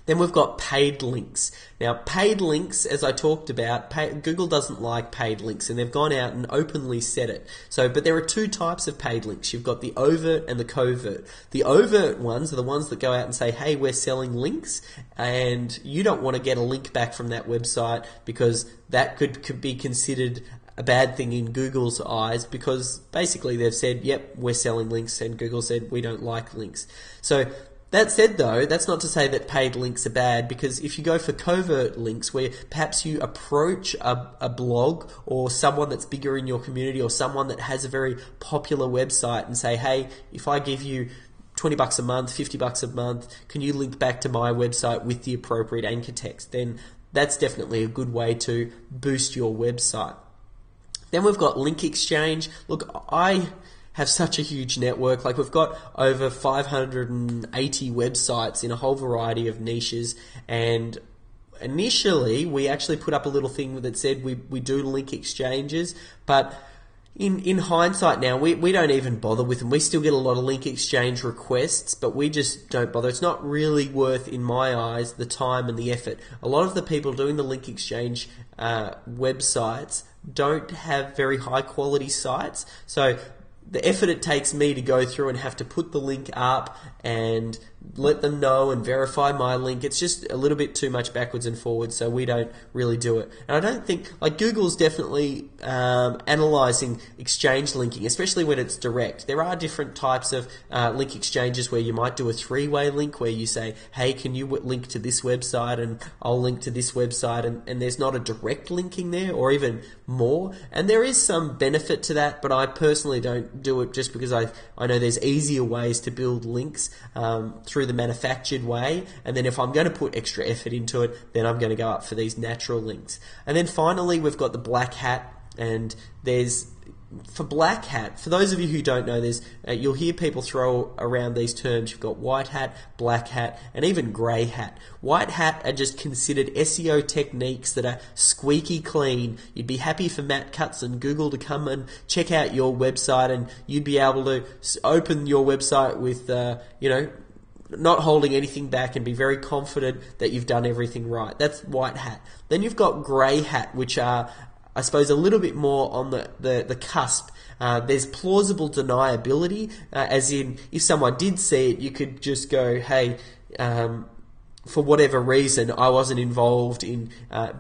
Then we've got paid links. Now, paid links, as I talked about, Google doesn't like paid links, and they've gone out and openly said it. But there are two types of paid links. You've got the overt and the covert. The overt ones are the ones that go out and say, hey, we're selling links, and you don't want to get a link back from that website because that could be considered a bad thing in Google's eyes, because basically they've said, yep, we're selling links, and Google said, we don't like links. So that said, though, that's not to say that paid links are bad, because if you go for covert links where perhaps you approach a blog or someone that's bigger in your community or someone that has a very popular website and say, hey, if I give you $20 a month, $50 a month, can you link back to my website with the appropriate anchor text? Then that's definitely a good way to boost your website. Then we've got link exchange. Look, I have such a huge network. Like, we've got over 580 websites in a whole variety of niches, and initially we actually put up a little thing that said we do link exchanges, but in hindsight now, we don't even bother with them. We still get a lot of link exchange requests, but we just don't bother. It's not really worth, in my eyes, the time and the effort. A lot of the people doing the link exchange websites don't have very high quality sites, so the effort it takes me to go through and have to put the link up and let them know and verify my link, it's just a little bit too much backwards and forwards, so we don't really do it. And I don't think, like, Google's definitely analyzing exchange linking, especially when it's direct. There are different types of link exchanges where you might do a three-way link where you say, hey, can you link to this website and I'll link to this website, and there's not a direct linking there, or even more. And there is some benefit to that, but I personally don't do it just because I know there's easier ways to build links through the manufactured way, and then if I'm going to put extra effort into it, then I'm going to go up for these natural links. And then finally, we've got the black hat, and for black hat, for those of you who don't know, you'll hear people throw around these terms. You've got white hat, black hat, and even grey hat. White hat are just considered SEO techniques that are squeaky clean. You'd be happy for Matt Cutts and Google to come and check out your website, and you'd be able to open your website with, not holding anything back and be very confident that you've done everything right. That's white hat. Then you've got grey hat, which are, I suppose, a little bit more on the cusp. There's plausible deniability, as in, if someone did see it, you could just go, hey, for whatever reason, I wasn't involved in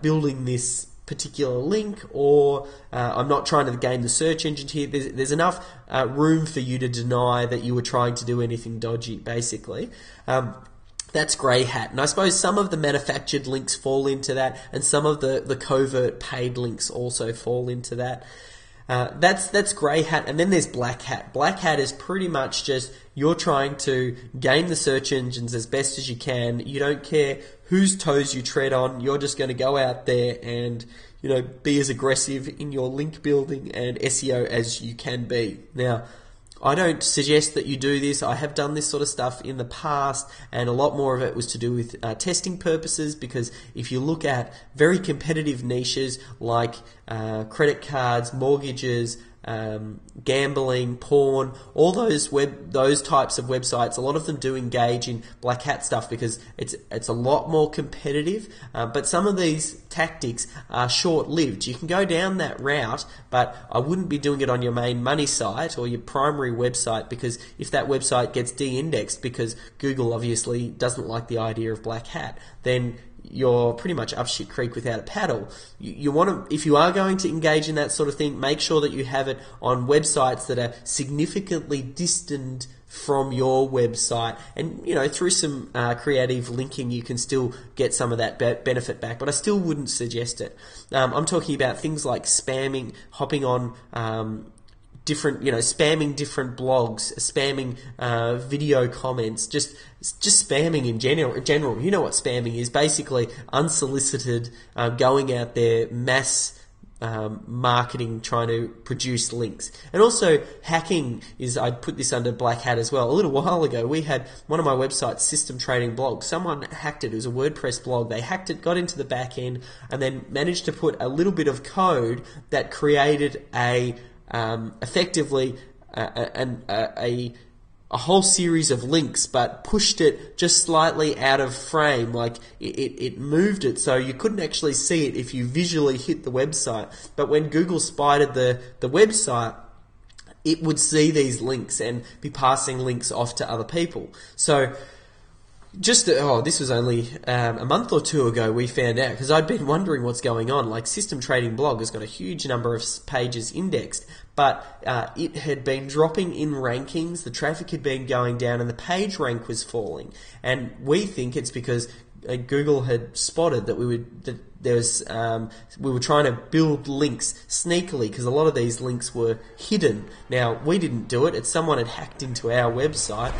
building this particular link, or I'm not trying to game the search engine here. There's enough room for you to deny that you were trying to do anything dodgy, basically. That's grey hat. And I suppose some of the manufactured links fall into that, and some of the covert paid links also fall into that. That's grey hat. And then there's black hat. Black hat is pretty much just you're trying to game the search engines as best as you can. You don't care whose toes you tread on. You're just going to go out there and, be as aggressive in your link building and SEO as you can be. Now, I don't suggest that you do this. I have done this sort of stuff in the past, and a lot more of it was to do with testing purposes, because if you look at very competitive niches like credit cards, mortgages, gambling, porn, all those types of websites, a lot of them do engage in black hat stuff because it's a lot more competitive, but some of these tactics are short-lived. You can go down that route, but I wouldn't be doing it on your main money site or your primary website, because if that website gets de-indexed because Google obviously doesn't like the idea of black hat, then you're pretty much up shit creek without a paddle. You want to, if you are going to engage in that sort of thing, make sure that you have it on websites that are significantly distant from your website, and through some creative linking you can still get some of that benefit back, but I still wouldn't suggest it. I'm talking about things like spamming, hopping on spamming different blogs, spamming video comments, just spamming in general. You know what spamming is? Basically unsolicited, going out there, mass marketing, trying to produce links. And also hacking is, I'd put this under black hat as well. A little while ago, we had one of my websites, System Trading Blog. Someone hacked it. It was a WordPress blog. They hacked it, got into the back end, and then managed to put a little bit of code that created effectively a a whole series of links, but pushed it just slightly out of frame. Like it moved it so you couldn't actually see it if you visually hit the website. But when Google spied the website, it would see these links and be passing links off to other people. So this was only a month or two ago we found out, because I'd been wondering what's going on. Like, System Trading Blog has got a huge number of pages indexed, but it had been dropping in rankings, the traffic had been going down, and the page rank was falling. And we think it's because Google had spotted that we were trying to build links sneakily, because a lot of these links were hidden. Now, we didn't do it. It's someone had hacked into our website.